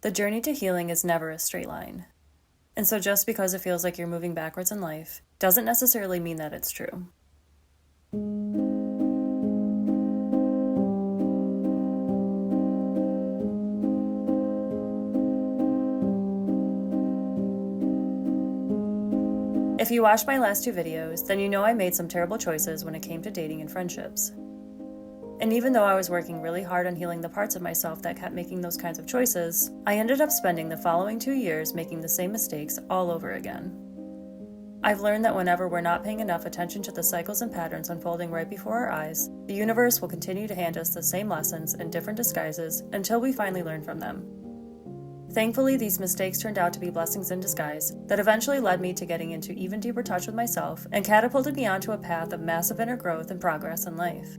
The journey to healing is never a straight line. And so just because it feels like you're moving backwards in life doesn't necessarily mean that it's true. If you watched my last two videos, then you know I made some terrible choices when it came to dating and friendships. And even though I was working really hard on healing the parts of myself that kept making those kinds of choices, I ended up spending the following 2 years making the same mistakes all over again. I've learned that whenever we're not paying enough attention to the cycles and patterns unfolding right before our eyes, the universe will continue to hand us the same lessons in different disguises until we finally learn from them. Thankfully, these mistakes turned out to be blessings in disguise that eventually led me to getting into even deeper touch with myself and catapulted me onto a path of massive inner growth and progress in life.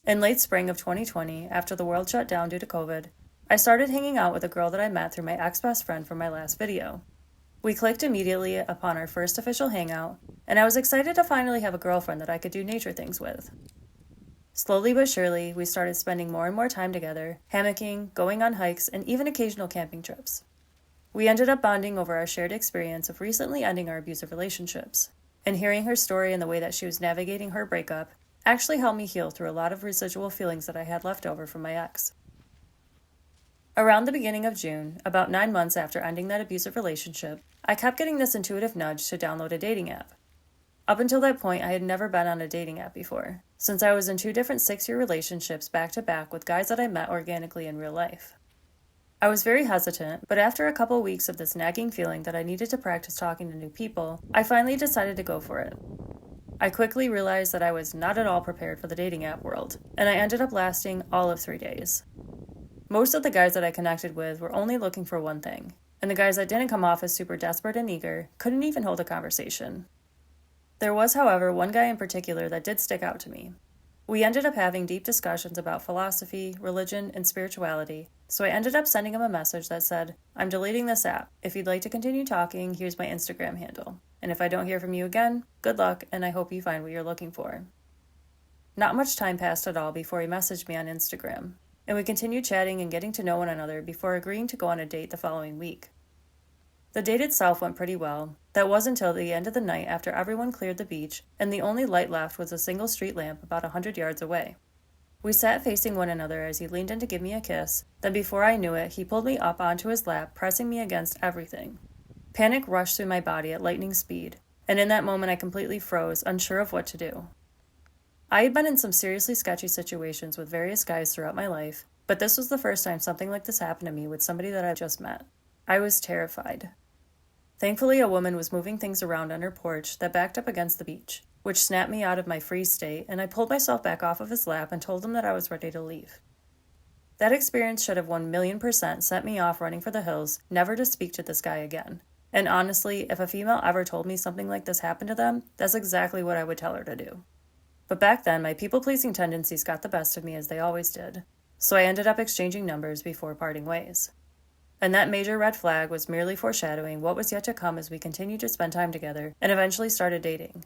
In late spring of 2020, after the world shut down due to COVID, I started hanging out with a girl that I met through my ex-best friend from my last video. We clicked immediately upon our first official hangout, and I was excited to finally have a girlfriend that I could do nature things with. Slowly but surely, we started spending more and more time together, hammocking, going on hikes, and even occasional camping trips. We ended up bonding over our shared experience of recently ending our abusive relationships, and hearing her story and the way that she was navigating her breakup actually helped me heal through a lot of residual feelings that I had left over from my ex. Around the beginning of June, about 9 months after ending that abusive relationship, I kept getting this intuitive nudge to download a dating app. Up until that point, I had never been on a dating app before, since I was in 2 different 6-year relationships back-to-back with guys that I met organically in real life. I was very hesitant, but after a couple weeks of this nagging feeling that I needed to practice talking to new people, I finally decided to go for it. I quickly realized that I was not at all prepared for the dating app world, and I ended up lasting all of 3 days. Most of the guys that I connected with were only looking for one thing, and the guys that didn't come off as super desperate and eager couldn't even hold a conversation. There was, however, one guy in particular that did stick out to me. We ended up having deep discussions about philosophy, religion, and spirituality, so I ended up sending him a message that said, "I'm deleting this app. If you'd like to continue talking, here's my Instagram handle. And if I don't hear from you again, good luck, and I hope you find what you're looking for." Not much time passed at all before he messaged me on Instagram, and we continued chatting and getting to know one another before agreeing to go on a date the following week. The date itself went pretty well. That was until the end of the night after everyone cleared the beach, and the only light left was a single street lamp about 100 yards away. We sat facing one another as he leaned in to give me a kiss, then before I knew it, he pulled me up onto his lap, pressing me against everything. Panic rushed through my body at lightning speed, and in that moment I completely froze, unsure of what to do. I had been in some seriously sketchy situations with various guys throughout my life, but this was the first time something like this happened to me with somebody that I just met. I was terrified. Thankfully, a woman was moving things around on her porch that backed up against the beach, which snapped me out of my freeze state, and I pulled myself back off of his lap and told him that I was ready to leave. That experience should have 1,000,000% sent me off running for the hills, never to speak to this guy again. And honestly, if a female ever told me something like this happened to them, that's exactly what I would tell her to do. But back then, my people-pleasing tendencies got the best of me as they always did, so I ended up exchanging numbers before parting ways. And that major red flag was merely foreshadowing what was yet to come as we continued to spend time together and eventually started dating.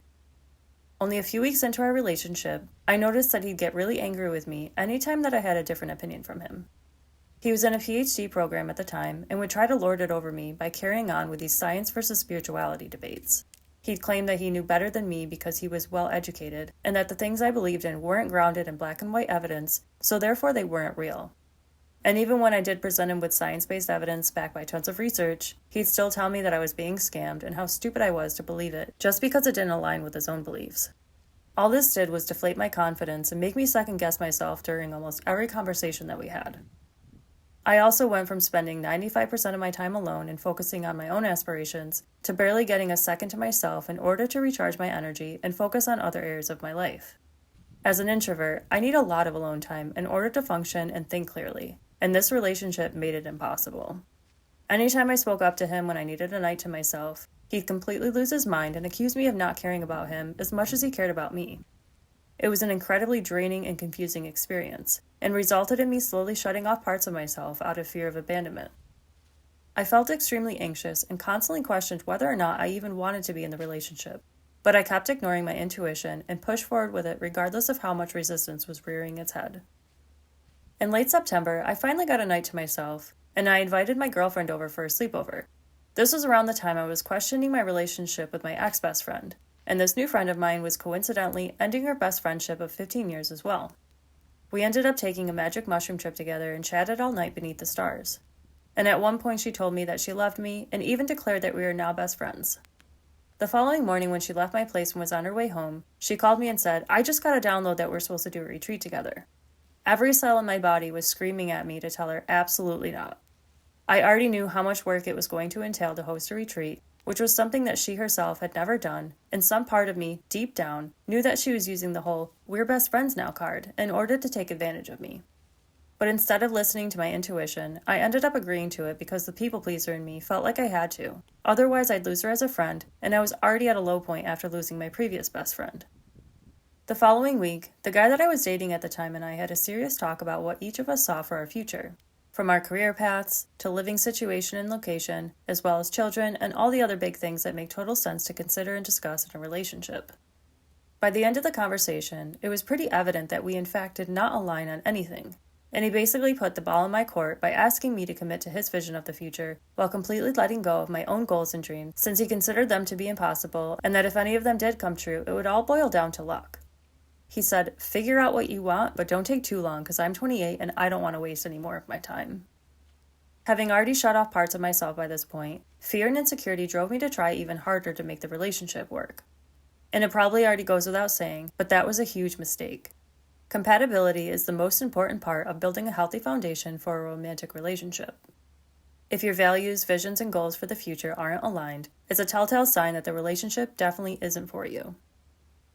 Only a few weeks into our relationship, I noticed that he'd get really angry with me anytime that I had a different opinion from him. He was in a PhD program at the time and would try to lord it over me by carrying on with these science versus spirituality debates. He'd claim that he knew better than me because he was well educated, and that the things I believed in weren't grounded in black and white evidence, so therefore they weren't real. And even when I did present him with science-based evidence backed by tons of research, he'd still tell me that I was being scammed and how stupid I was to believe it, just because it didn't align with his own beliefs. All this did was deflate my confidence and make me second-guess myself during almost every conversation that we had. I also went from spending 95% of my time alone and focusing on my own aspirations to barely getting a second to myself in order to recharge my energy and focus on other areas of my life. As an introvert, I need a lot of alone time in order to function and think clearly, and this relationship made it impossible. Anytime I spoke up to him when I needed a night to myself, he'd completely lose his mind and accuse me of not caring about him as much as he cared about me. It was an incredibly draining and confusing experience, and resulted in me slowly shutting off parts of myself out of fear of abandonment. I felt extremely anxious and constantly questioned whether or not I even wanted to be in the relationship. but I kept ignoring my intuition and pushed forward with it regardless of how much resistance was rearing its head. In late September, I finally got a night to myself, and I invited my girlfriend over for a sleepover. This was around the time I was questioning my relationship with my ex-best friend, and this new friend of mine was coincidentally ending her best friendship of 15 years as well. We ended up taking a magic mushroom trip together and chatted all night beneath the stars. And at one point she told me that she loved me and even declared that we are now best friends. The following morning when she left my place and was on her way home, she called me and said, "I just got a download that we're supposed to do a retreat together." Every cell in my body was screaming at me to tell her absolutely not. I already knew how much work it was going to entail to host a retreat, which was something that she herself had never done, and some part of me, deep down, knew that she was using the whole "we're best friends now" card in order to take advantage of me. But instead of listening to my intuition, I ended up agreeing to it because the people pleaser in me felt like I had to. Otherwise, I'd lose her as a friend, and I was already at a low point after losing my previous best friend. The following week, the guy that I was dating at the time and I had a serious talk about what each of us saw for our future. From our career paths, to living situation and location, as well as children and all the other big things that make total sense to consider and discuss in a relationship. By the end of the conversation, it was pretty evident that we in fact did not align on anything, and he basically put the ball in my court by asking me to commit to his vision of the future while completely letting go of my own goals and dreams since he considered them to be impossible and that if any of them did come true, it would all boil down to luck. He said, "Figure out what you want, but don't take too long because I'm 28 and I don't want to waste any more of my time." Having already shut off parts of myself by this point, fear and insecurity drove me to try even harder to make the relationship work. And it probably already goes without saying, but that was a huge mistake. Compatibility is the most important part of building a healthy foundation for a romantic relationship. If your values, visions, and goals for the future aren't aligned, it's a telltale sign that the relationship definitely isn't for you.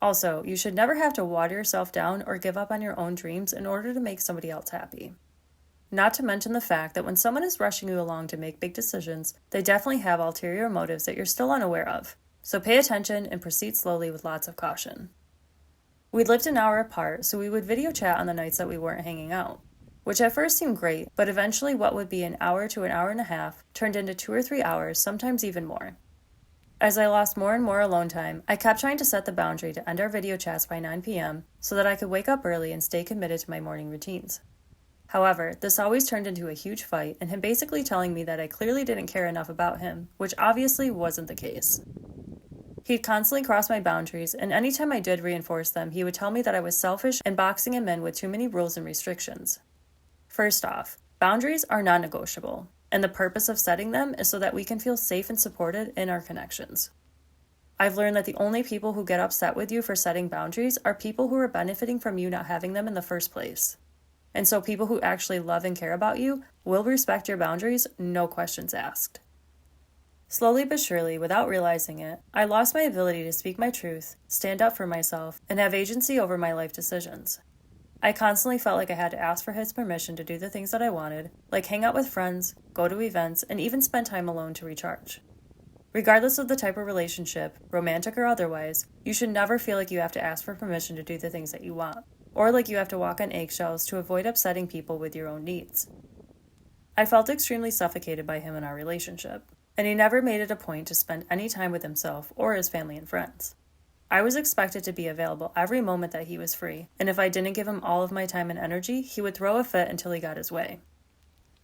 Also, you should never have to water yourself down or give up on your own dreams in order to make somebody else happy. Not to mention the fact that when someone is rushing you along to make big decisions, they definitely have ulterior motives that you're still unaware of. So pay attention and proceed slowly with lots of caution. We lived an hour apart, so we would video chat on the nights that we weren't hanging out, which at first seemed great, but eventually what would be an hour to an hour and a half turned into 2 or 3 hours, sometimes even more. As I lost more and more alone time, I kept trying to set the boundary to end our video chats by 9 p.m. so that I could wake up early and stay committed to my morning routines. However, this always turned into a huge fight and him basically telling me that I clearly didn't care enough about him, which obviously wasn't the case. He'd constantly cross my boundaries, and anytime I did reinforce them, he would tell me that I was selfish and boxing him in with too many rules and restrictions. First off, boundaries are non-negotiable, and the purpose of setting them is so that we can feel safe and supported in our connections. I've learned that the only people who get upset with you for setting boundaries are people who are benefiting from you not having them in the first place. And so people who actually love and care about you will respect your boundaries, no questions asked. Slowly but surely, without realizing it, I lost my ability to speak my truth, stand up for myself, and have agency over my life decisions. I constantly felt like I had to ask for his permission to do the things that I wanted, like hang out with friends, go to events, and even spend time alone to recharge. Regardless of the type of relationship, romantic or otherwise, you should never feel like you have to ask for permission to do the things that you want, or like you have to walk on eggshells to avoid upsetting people with your own needs. I felt extremely suffocated by him in our relationship, and he never made it a point to spend any time with himself or his family and friends. I was expected to be available every moment that he was free, and if I didn't give him all of my time and energy, he would throw a fit until he got his way.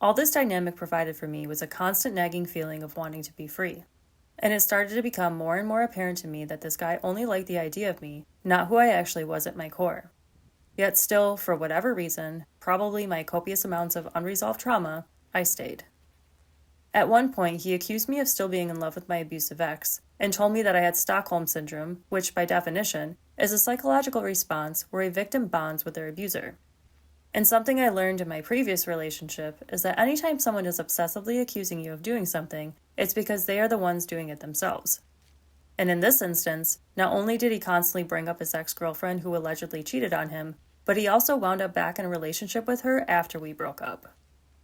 All this dynamic provided for me was a constant nagging feeling of wanting to be free, and it started to become more and more apparent to me that this guy only liked the idea of me, not who I actually was at my core. Yet still, for whatever reason, probably my copious amounts of unresolved trauma, I stayed. At one point, he accused me of still being in love with my abusive ex, and told me that I had Stockholm Syndrome, which, by definition, is a psychological response where a victim bonds with their abuser. And something I learned in my previous relationship is that anytime someone is obsessively accusing you of doing something, it's because they are the ones doing it themselves. And in this instance, not only did he constantly bring up his ex-girlfriend who allegedly cheated on him, but he also wound up back in a relationship with her after we broke up.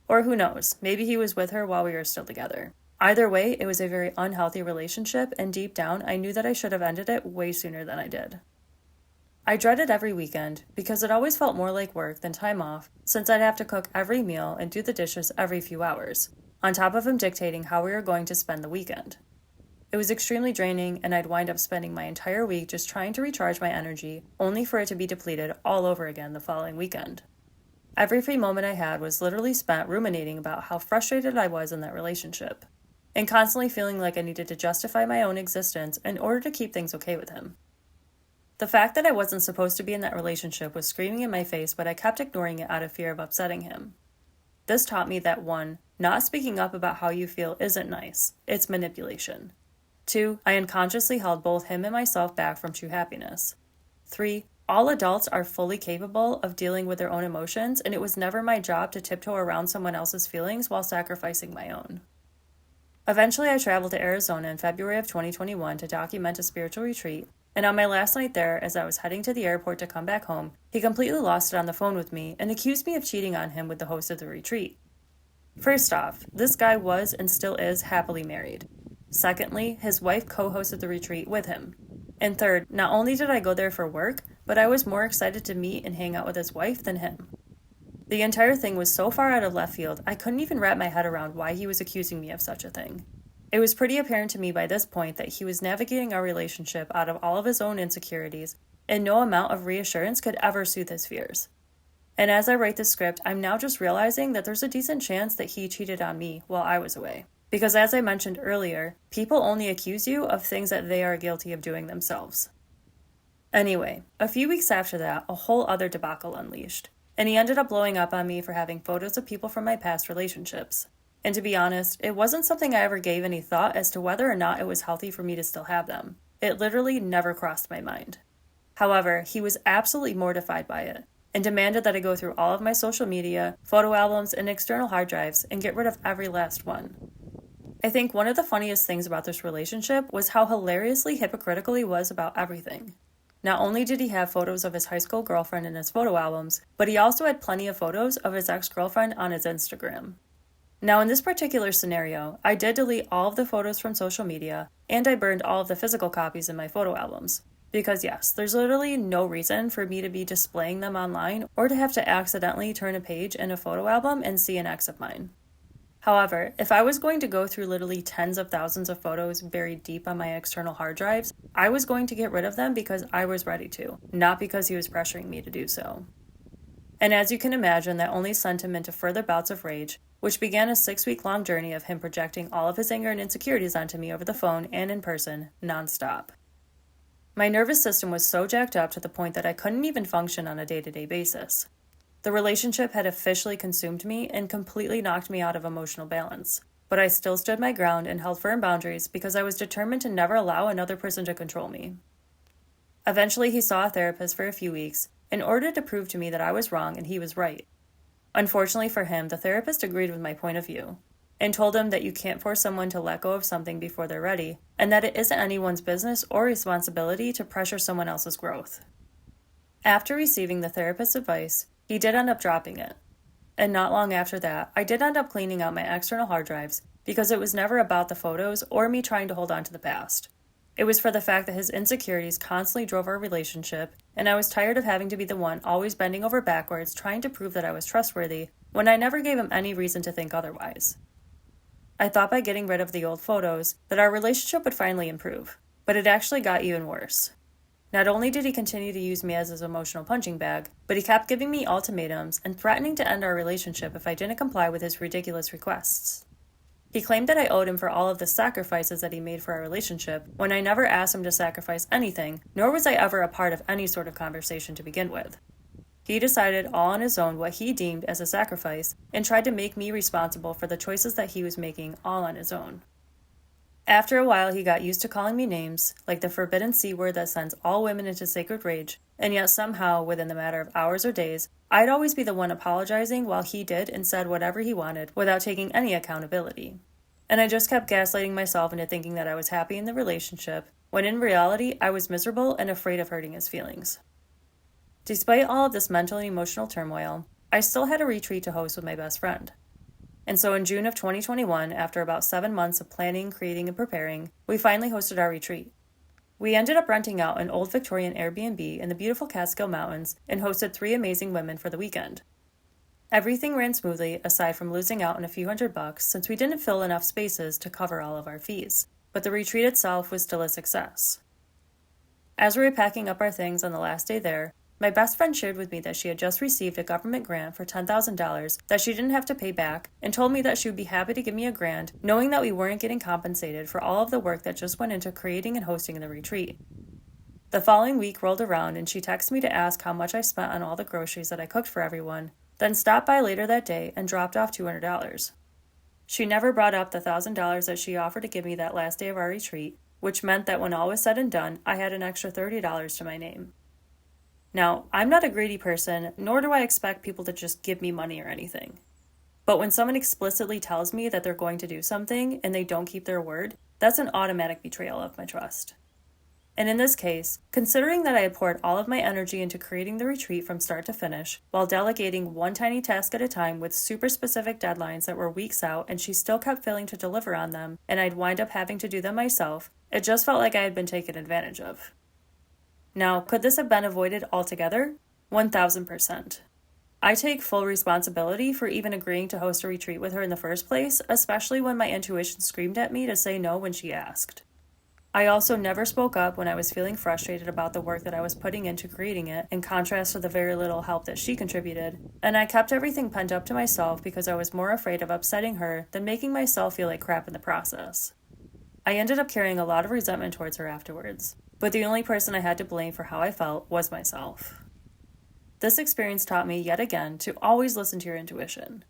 Or who knows, maybe he was with her while we were still together. Either way, it was a very unhealthy relationship, and deep down, I knew that I should have ended it way sooner than I did. I dreaded every weekend, because it always felt more like work than time off, since I'd have to cook every meal and do the dishes every few hours, on top of him dictating how we were going to spend the weekend. It was extremely draining, and I'd wind up spending my entire week just trying to recharge my energy, only for it to be depleted all over again the following weekend. Every free moment I had was literally spent ruminating about how frustrated I was in that relationship, and constantly feeling like I needed to justify my own existence in order to keep things okay with him. The fact that I wasn't supposed to be in that relationship was screaming in my face, but I kept ignoring it out of fear of upsetting him. This taught me that 1, not speaking up about how you feel isn't nice, it's manipulation. 2, I unconsciously held both him and myself back from true happiness. 3, all adults are fully capable of dealing with their own emotions, and it was never my job to tiptoe around someone else's feelings while sacrificing my own. Eventually, I traveled to Arizona in February of 2021 to document a spiritual retreat, and on my last night there, as I was heading to the airport to come back home, he completely lost it on the phone with me and accused me of cheating on him with the host of the retreat. First off, this guy was and still is happily married. Secondly, his wife co-hosted the retreat with him. And third, not only did I go there for work, but I was more excited to meet and hang out with his wife than him. The entire thing was so far out of left field, I couldn't even wrap my head around why he was accusing me of such a thing. It was pretty apparent to me by this point that he was navigating our relationship out of all of his own insecurities, and no amount of reassurance could ever soothe his fears. And as I write this script, I'm now just realizing that there's a decent chance that he cheated on me while I was away. Because as I mentioned earlier, people only accuse you of things that they are guilty of doing themselves. Anyway, a few weeks after that, a whole other debacle unleashed, and he ended up blowing up on me for having photos of people from my past relationships. And to be honest, it wasn't something I ever gave any thought as to whether or not it was healthy for me to still have them. It literally never crossed my mind. However, he was absolutely mortified by it, and demanded that I go through all of my social media, photo albums, and external hard drives and get rid of every last one. I think one of the funniest things about this relationship was how hilariously hypocritical he was about everything. Not only did he have photos of his high school girlfriend in his photo albums, but he also had plenty of photos of his ex-girlfriend on his Instagram. Now in this particular scenario, I did delete all of the photos from social media, and I burned all of the physical copies in my photo albums. Because yes, there's literally no reason for me to be displaying them online or to have to accidentally turn a page in a photo album and see an ex of mine. However, if I was going to go through literally tens of thousands of photos buried deep on my external hard drives, I was going to get rid of them because I was ready to, not because he was pressuring me to do so. And as you can imagine, that only sent him into further bouts of rage, which began a 6-week-long journey of him projecting all of his anger and insecurities onto me over the phone and in person, nonstop. My nervous system was so jacked up to the point that I couldn't even function on a day-to-day basis. The relationship had officially consumed me and completely knocked me out of emotional balance, but I still stood my ground and held firm boundaries because I was determined to never allow another person to control me. Eventually, he saw a therapist for a few weeks in order to prove to me that I was wrong and he was right. Unfortunately for him, the therapist agreed with my point of view and told him that you can't force someone to let go of something before they're ready, and that it isn't anyone's business or responsibility to pressure someone else's growth. After receiving the therapist's advice, he did end up dropping it. And not long after that, I did end up cleaning out my external hard drives because it was never about the photos or me trying to hold on to the past. It was for the fact that his insecurities constantly drove our relationship, and I was tired of having to be the one always bending over backwards trying to prove that I was trustworthy when I never gave him any reason to think otherwise. I thought by getting rid of the old photos that our relationship would finally improve, but it actually got even worse. Not only did he continue to use me as his emotional punching bag, but he kept giving me ultimatums and threatening to end our relationship if I didn't comply with his ridiculous requests. He claimed that I owed him for all of the sacrifices that he made for our relationship when I never asked him to sacrifice anything, nor was I ever a part of any sort of conversation to begin with. He decided all on his own what he deemed as a sacrifice and tried to make me responsible for the choices that he was making all on his own. After a while, he got used to calling me names, like the forbidden C word that sends all women into sacred rage, and yet somehow, within the matter of hours or days, I'd always be the one apologizing while he did and said whatever he wanted without taking any accountability. And I just kept gaslighting myself into thinking that I was happy in the relationship, when in reality, I was miserable and afraid of hurting his feelings. Despite all of this mental and emotional turmoil, I still had a retreat to host with my best friend. And so in June of 2021, after about 7 months of planning, creating, and preparing, we finally hosted our retreat. We ended up renting out an old Victorian Airbnb in the beautiful Catskill Mountains and hosted 3 amazing women for the weekend. Everything ran smoothly aside from losing out on a few $100 since we didn't fill enough spaces to cover all of our fees. but the retreat itself was still a success. As we were packing up our things on the last day there, my best friend shared with me that she had just received a government grant for $10,000 that she didn't have to pay back, and told me that she would be happy to give me a grant, knowing that we weren't getting compensated for all of the work that just went into creating and hosting the retreat. The following week rolled around and she texted me to ask how much I spent on all the groceries that I cooked for everyone, then stopped by later that day and dropped off $200. She never brought up the $1,000 that she offered to give me that last day of our retreat, which meant that when all was said and done, I had an extra $30 to my name. Now, I'm not a greedy person, nor do I expect people to just give me money or anything. But when someone explicitly tells me that they're going to do something and they don't keep their word, that's an automatic betrayal of my trust. And in this case, considering that I had poured all of my energy into creating the retreat from start to finish, while delegating one tiny task at a time with super specific deadlines that were weeks out and she still kept failing to deliver on them, and I'd wind up having to do them myself, it just felt like I had been taken advantage of. Now, could this have been avoided altogether? 1,000%. I take full responsibility for even agreeing to host a retreat with her in the first place, especially when my intuition screamed at me to say no when she asked. I also never spoke up when I was feeling frustrated about the work that I was putting into creating it, in contrast to the very little help that she contributed, and I kept everything pent up to myself because I was more afraid of upsetting her than making myself feel like crap in the process. I ended up carrying a lot of resentment towards her afterwards, but the only person I had to blame for how I felt was myself. This experience taught me yet again to always listen to your intuition.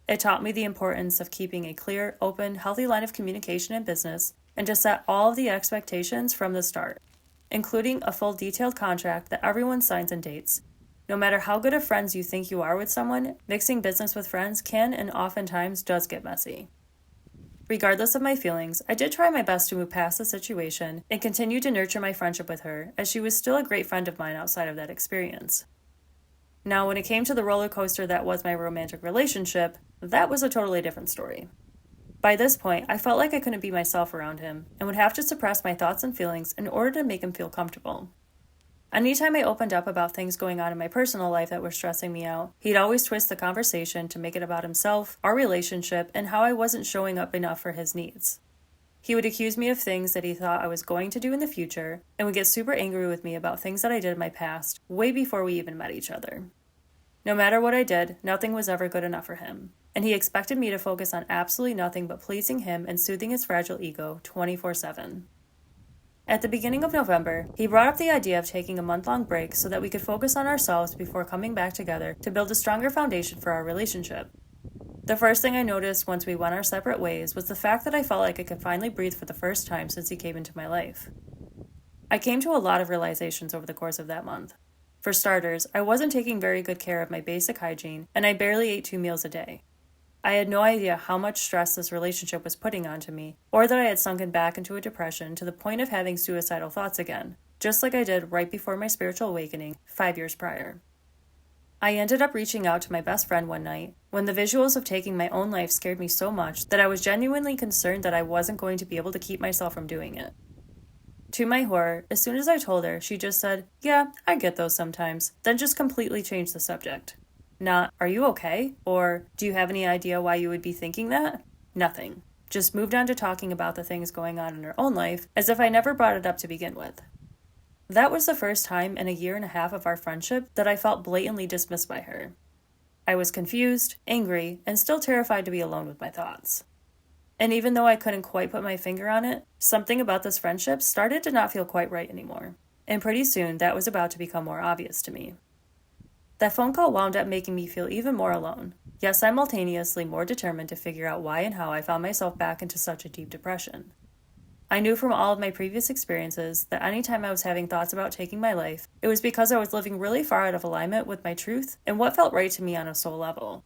It taught me the importance of keeping a clear, open, healthy line of communication in business and to set all of the expectations from the start, including a full detailed contract that everyone signs and dates. No matter how good of friends you think you are with someone, mixing business with friends can and oftentimes does get messy. Regardless of my feelings, I did try my best to move past the situation and continue to nurture my friendship with her, as she was still a great friend of mine outside of that experience. Now, when it came to the roller coaster that was my romantic relationship, that was a totally different story. By this point, I felt like I couldn't be myself around him and would have to suppress my thoughts and feelings in order to make him feel comfortable. Anytime I opened up about things going on in my personal life that were stressing me out, he'd always twist the conversation to make it about himself, our relationship, and how I wasn't showing up enough for his needs. He would accuse me of things that he thought I was going to do in the future, and would get super angry with me about things that I did in my past, way before we even met each other. No matter what I did, nothing was ever good enough for him, and he expected me to focus on absolutely nothing but pleasing him and soothing his fragile ego 24/7. At the beginning of November, he brought up the idea of taking a month-long break so that we could focus on ourselves before coming back together to build a stronger foundation for our relationship. The first thing I noticed once we went our separate ways was the fact that I felt like I could finally breathe for the first time since he came into my life. I came to a lot of realizations over the course of that month. For starters, I wasn't taking very good care of my basic hygiene, and I barely ate 2 meals a day. I had no idea how much stress this relationship was putting onto me, or that I had sunken back into a depression to the point of having suicidal thoughts again, just like I did right before my spiritual awakening 5 years prior. I ended up reaching out to my best friend one night when the visuals of taking my own life scared me so much that I was genuinely concerned that I wasn't going to be able to keep myself from doing it. To my horror, as soon as I told her, she just said, "Yeah, I get those sometimes," then just completely changed the subject. Not, "Are you okay?" or "Do you have any idea why you would be thinking that?" Nothing. Just moved on to talking about the things going on in her own life, as if I never brought it up to begin with. That was the first time in a 1.5 years of our friendship that I felt blatantly dismissed by her. I was confused, angry, and still terrified to be alone with my thoughts. And even though I couldn't quite put my finger on it, something about this friendship started to not feel quite right anymore. And pretty soon, that was about to become more obvious to me. That phone call wound up making me feel even more alone, yet simultaneously more determined to figure out why and how I found myself back into such a deep depression. I knew from all of my previous experiences that anytime I was having thoughts about taking my life, it was because I was living really far out of alignment with my truth and what felt right to me on a soul level.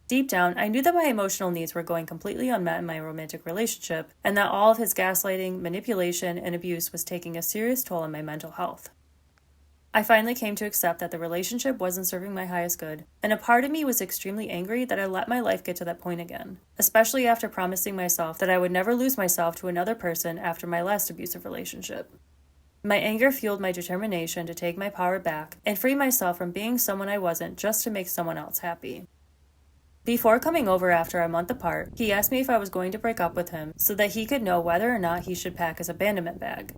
Deep down, I knew that my emotional needs were going completely unmet in my romantic relationship, and that all of his gaslighting, manipulation, and abuse was taking a serious toll on my mental health. I finally came to accept that the relationship wasn't serving my highest good, and a part of me was extremely angry that I let my life get to that point again, especially after promising myself that I would never lose myself to another person after my last abusive relationship. My anger fueled my determination to take my power back and free myself from being someone I wasn't just to make someone else happy. Before coming over after a month apart, he asked me if I was going to break up with him so that he could know whether or not he should pack his abandonment bag.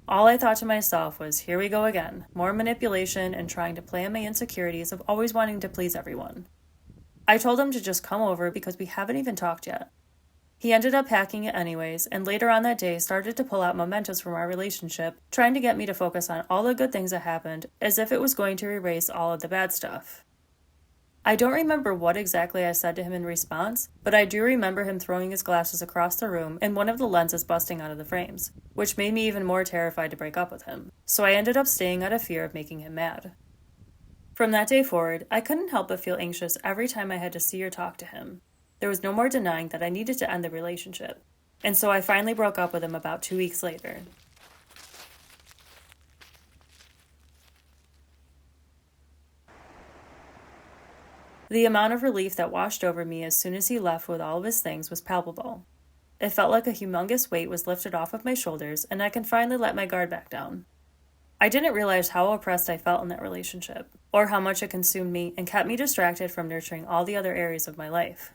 All I thought to myself was, here we go again, more manipulation and trying to play on my insecurities of always wanting to please everyone. I told him to just come over because we haven't even talked yet. He ended up packing it anyways, and later on that day started to pull out mementos from our relationship, trying to get me to focus on all the good things that happened, as if it was going to erase all of the bad stuff. I don't remember what exactly I said to him in response, but I do remember him throwing his glasses across the room and one of the lenses busting out of the frames, which made me even more terrified to break up with him, so I ended up staying out of fear of making him mad. From that day forward, I couldn't help but feel anxious every time I had to see or talk to him. There was no more denying that I needed to end the relationship, and so I finally broke up with him about 2 weeks later. The amount of relief that washed over me as soon as he left with all of his things was palpable. It felt like a humongous weight was lifted off of my shoulders, and I can finally let my guard back down. I didn't realize how oppressed I felt in that relationship, or how much it consumed me and kept me distracted from nurturing all the other areas of my life.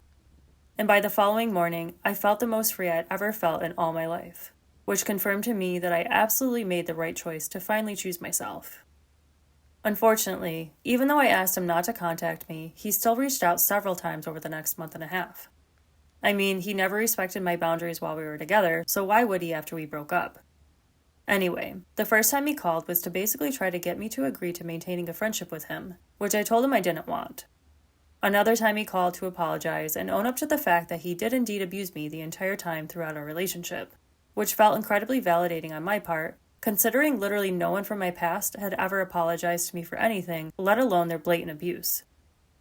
And by the following morning, I felt the most free I'd ever felt in all my life, which confirmed to me that I absolutely made the right choice to finally choose myself. Unfortunately, even though I asked him not to contact me, he still reached out several times over the next month and a half. I mean, he never respected my boundaries while we were together, so why would he after we broke up? Anyway, the first time he called was to basically try to get me to agree to maintaining a friendship with him, which I told him I didn't want. Another time he called to apologize and own up to the fact that he did indeed abuse me the entire time throughout our relationship, which felt incredibly validating on my part, considering literally no one from my past had ever apologized to me for anything, let alone their blatant abuse.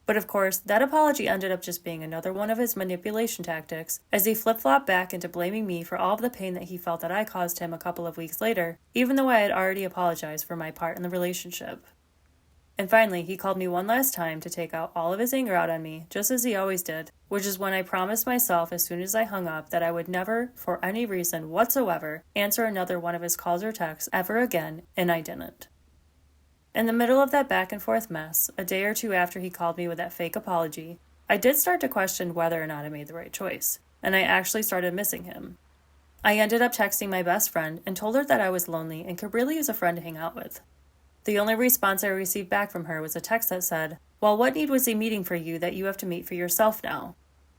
But of course, that apology ended up just being another one of his manipulation tactics, as he flip-flopped back into blaming me for all of the pain that he felt that I caused him a couple of weeks later, even though I had already apologized for my part in the relationship. And finally, he called me one last time to take out all of his anger out on me, just as he always did, which is when I promised myself as soon as I hung up that I would never, for any reason whatsoever, answer another one of his calls or texts ever again, and I didn't. In the middle of that back and forth mess, a day or two after he called me with that fake apology, I did start to question whether or not I made the right choice, and I actually started missing him. I ended up texting my best friend and told her that I was lonely and could really use a friend to hang out with. The only response I received back from her was a text that said, "Well, what need was he meeting for you that you have to meet for yourself now?"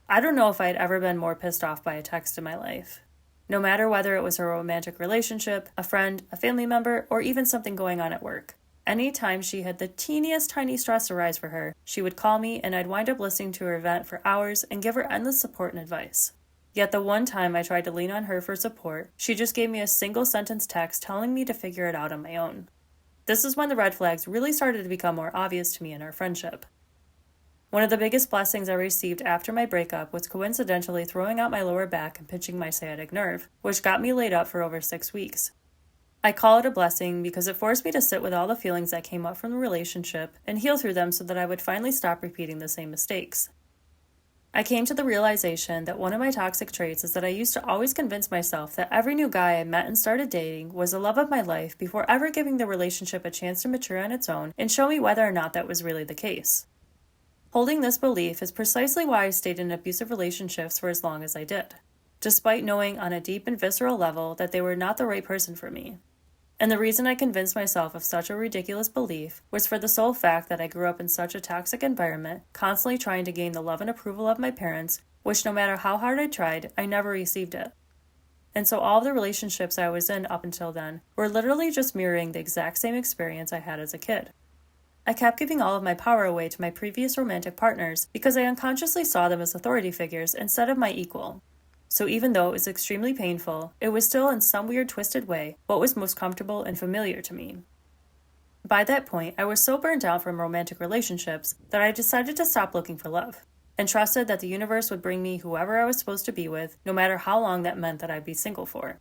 I don't know if I had ever been more pissed off by a text in my life. No matter whether it was a romantic relationship, a friend, a family member, or even something going on at work. Any time she had the teeniest tiny stress arise for her, she would call me and I'd wind up listening to her vent for hours and give her endless support and advice. Yet the one time I tried to lean on her for support, she just gave me a single sentence text telling me to figure it out on my own. This is when the red flags really started to become more obvious to me in our friendship. One of the biggest blessings I received after my breakup was coincidentally throwing out my lower back and pinching my sciatic nerve, which got me laid up for over 6 weeks. I call it a blessing because it forced me to sit with all the feelings that came up from the relationship and heal through them so that I would finally stop repeating the same mistakes. I came to the realization that one of my toxic traits is that I used to always convince myself that every new guy I met and started dating was the love of my life before ever giving the relationship a chance to mature on its own and show me whether or not that was really the case. Holding this belief is precisely why I stayed in abusive relationships for as long as I did, despite knowing on a deep and visceral level that they were not the right person for me. And the reason I convinced myself of such a ridiculous belief was for the sole fact that I grew up in such a toxic environment, constantly trying to gain the love and approval of my parents, which no matter how hard I tried, I never received it. And so all of the relationships I was in up until then were literally just mirroring the exact same experience I had as a kid. I kept giving all of my power away to my previous romantic partners because I unconsciously saw them as authority figures instead of my equal. So even though it was extremely painful, it was still in some weird twisted way what was most comfortable and familiar to me. By that point, I was so burnt out from romantic relationships that I decided to stop looking for love, and trusted that the universe would bring me whoever I was supposed to be with, no matter how long that meant that I'd be single for.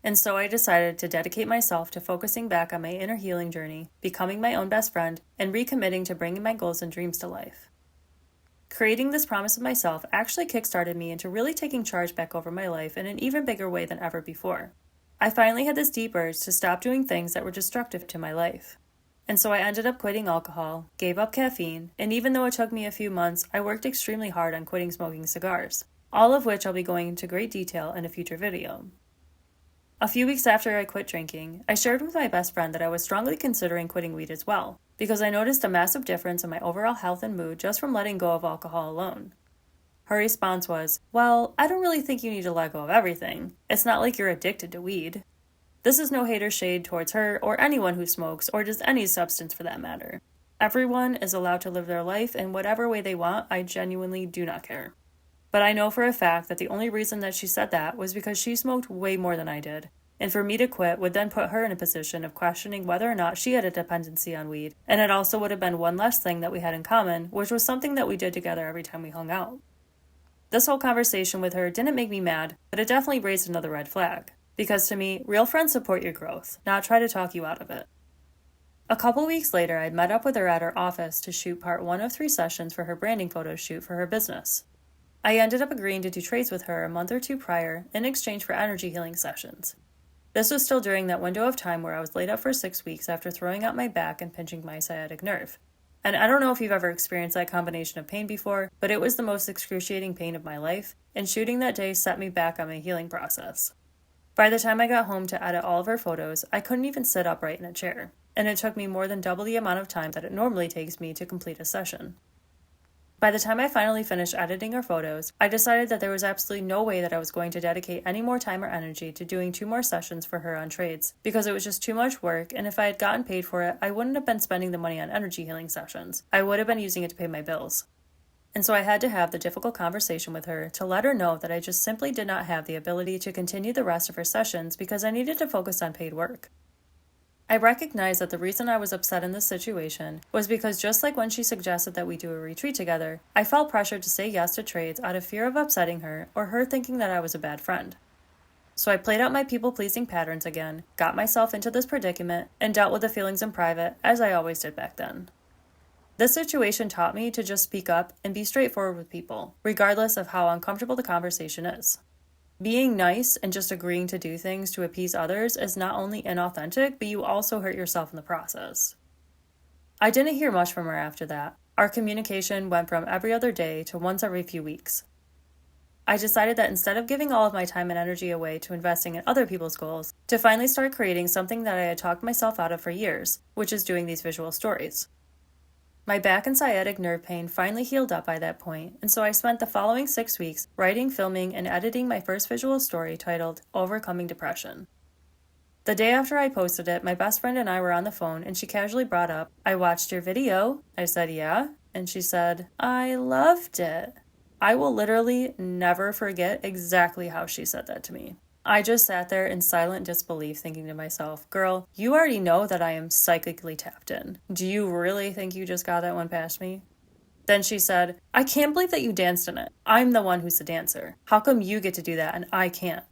And so I decided to dedicate myself to focusing back on my inner healing journey, becoming my own best friend, and recommitting to bringing my goals and dreams to life. Creating this promise of myself actually kickstarted me into really taking charge back over my life in an even bigger way than ever before. I finally had this deep urge to stop doing things that were destructive to my life. And so I ended up quitting alcohol, gave up caffeine, and even though it took me a few months, I worked extremely hard on quitting smoking cigars, all of which I'll be going into great detail in a future video. A few weeks after I quit drinking, I shared with my best friend that I was strongly considering quitting weed as well, because I noticed a massive difference in my overall health and mood just from letting go of alcohol alone. Her response was, "Well, I don't really think you need to let go of everything. It's not like you're addicted to weed." This is no hate or shade towards her or anyone who smokes or just any substance for that matter. Everyone is allowed to live their life in whatever way they want. I genuinely do not care. But I know for a fact that the only reason that she said that was because she smoked way more than I did. And for me to quit would then put her in a position of questioning whether or not she had a dependency on weed. And it also would have been one less thing that we had in common, which was something that we did together every time we hung out. This whole conversation with her didn't make me mad, but it definitely raised another red flag. Because to me, real friends support your growth, not try to talk you out of it. A couple weeks later, I'd met up with her at her office to shoot part 1 of 3 sessions for her branding photo shoot for her business. I ended up agreeing to do trades with her a month or 2 prior in exchange for energy healing sessions. This was still during that window of time where I was laid up for 6 weeks after throwing out my back and pinching my sciatic nerve. And I don't know if you've ever experienced that combination of pain before, but it was the most excruciating pain of my life, and shooting that day set me back on my healing process. By the time I got home to edit all of her photos, I couldn't even sit upright in a chair, and it took me more than double the amount of time that it normally takes me to complete a session. By the time I finally finished editing her photos, I decided that there was absolutely no way that I was going to dedicate any more time or energy to doing 2 more sessions for her on trades, because it was just too much work, and if I had gotten paid for it, I wouldn't have been spending the money on energy healing sessions. I would have been using it to pay my bills. And so I had to have the difficult conversation with her to let her know that I just simply did not have the ability to continue the rest of her sessions because I needed to focus on paid work. I recognized that the reason I was upset in this situation was because just like when she suggested that we do a retreat together, I felt pressured to say yes to trades out of fear of upsetting her or her thinking that I was a bad friend. So I played out my people-pleasing patterns again, got myself into this predicament, and dealt with the feelings in private, as I always did back then. This situation taught me to just speak up and be straightforward with people, regardless of how uncomfortable the conversation is. Being nice and just agreeing to do things to appease others is not only inauthentic, but you also hurt yourself in the process. I didn't hear much from her after that. Our communication went from every other day to once every few weeks. I decided that instead of giving all of my time and energy away to investing in other people's goals, to finally start creating something that I had talked myself out of for years, which is doing these visual stories. My back and sciatic nerve pain finally healed up by that point, and so I spent the following 6 weeks writing, filming, and editing my first visual story titled Overcoming Depression. The day after I posted it, my best friend and I were on the phone, and she casually brought up, "I watched your video." I said, "Yeah?" And she said, "I loved it." I will literally never forget exactly how she said that to me. I just sat there in silent disbelief thinking to myself, "Girl, you already know that I am psychically tapped in. Do you really think you just got that one past me?" Then she said, "I can't believe that you danced in it. I'm the one who's the dancer. How come you get to do that and I can't?"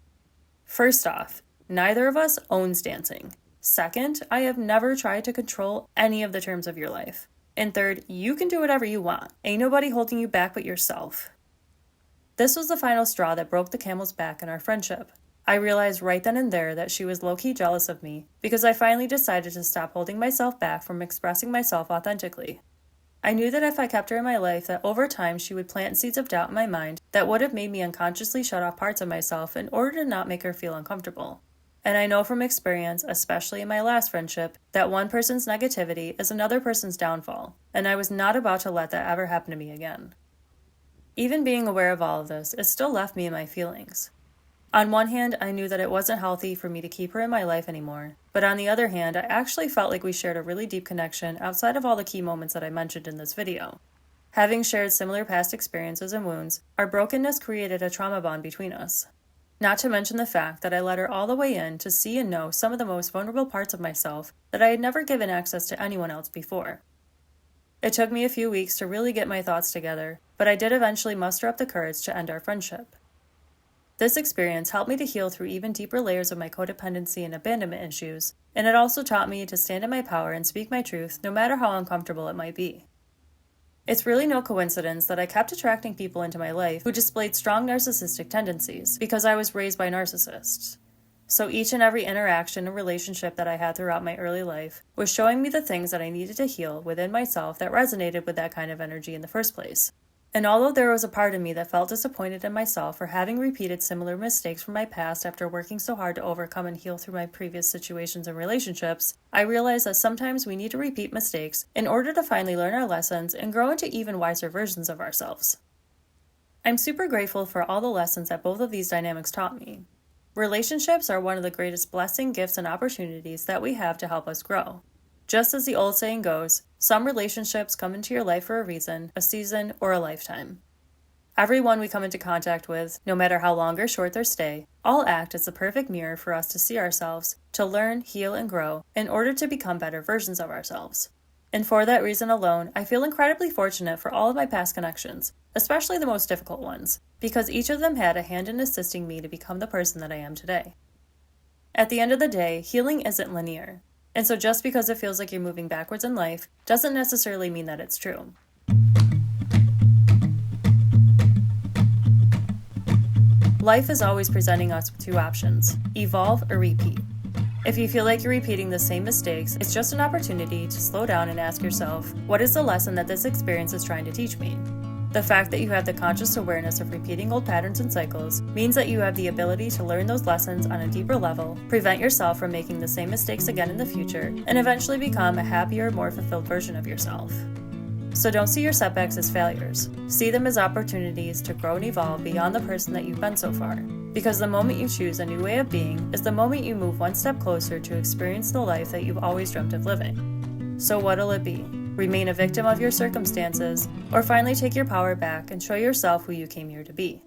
First off, neither of us owns dancing. Second, I have never tried to control any of the terms of your life. And third, you can do whatever you want. Ain't nobody holding you back but yourself. This was the final straw that broke the camel's back in our friendship. I realized right then and there that she was low-key jealous of me because I finally decided to stop holding myself back from expressing myself authentically. I knew that if I kept her in my life, that over time she would plant seeds of doubt in my mind that would have made me unconsciously shut off parts of myself in order to not make her feel uncomfortable. And I know from experience, especially in my last friendship, that one person's negativity is another person's downfall, and I was not about to let that ever happen to me again. Even being aware of all of this, it still left me in my feelings. On one hand, I knew that it wasn't healthy for me to keep her in my life anymore, but on the other hand, I actually felt like we shared a really deep connection outside of all the key moments that I mentioned in this video. Having shared similar past experiences and wounds, our brokenness created a trauma bond between us. Not to mention the fact that I let her all the way in to see and know some of the most vulnerable parts of myself that I had never given access to anyone else before. It took me a few weeks to really get my thoughts together, but I did eventually muster up the courage to end our friendship. This experience helped me to heal through even deeper layers of my codependency and abandonment issues, and it also taught me to stand in my power and speak my truth no matter how uncomfortable it might be. It's really no coincidence that I kept attracting people into my life who displayed strong narcissistic tendencies because I was raised by narcissists. So each and every interaction and relationship that I had throughout my early life was showing me the things that I needed to heal within myself that resonated with that kind of energy in the first place. And although there was a part of me that felt disappointed in myself for having repeated similar mistakes from my past after working so hard to overcome and heal through my previous situations and relationships, I realized that sometimes we need to repeat mistakes in order to finally learn our lessons and grow into even wiser versions of ourselves. I'm super grateful for all the lessons that both of these dynamics taught me. Relationships are one of the greatest blessing, gifts, and opportunities that we have to help us grow. Just as the old saying goes, some relationships come into your life for a reason, a season, or a lifetime. Everyone we come into contact with, no matter how long or short their stay, all act as the perfect mirror for us to see ourselves, to learn, heal, and grow in order to become better versions of ourselves. And for that reason alone, I feel incredibly fortunate for all of my past connections, especially the most difficult ones, because each of them had a hand in assisting me to become the person that I am today. At the end of the day, healing isn't linear. And so just because it feels like you're moving backwards in life doesn't necessarily mean that it's true. Life is always presenting us with two options: evolve or repeat. If you feel like you're repeating the same mistakes, it's just an opportunity to slow down and ask yourself, what is the lesson that this experience is trying to teach me? The fact that you have the conscious awareness of repeating old patterns and cycles means that you have the ability to learn those lessons on a deeper level, prevent yourself from making the same mistakes again in the future, and eventually become a happier, more fulfilled version of yourself. So don't see your setbacks as failures. See them as opportunities to grow and evolve beyond the person that you've been so far. Because the moment you choose a new way of being is the moment you move one step closer to experience the life that you've always dreamt of living. So what'll it be? Remain a victim of your circumstances, or finally take your power back and show yourself who you came here to be?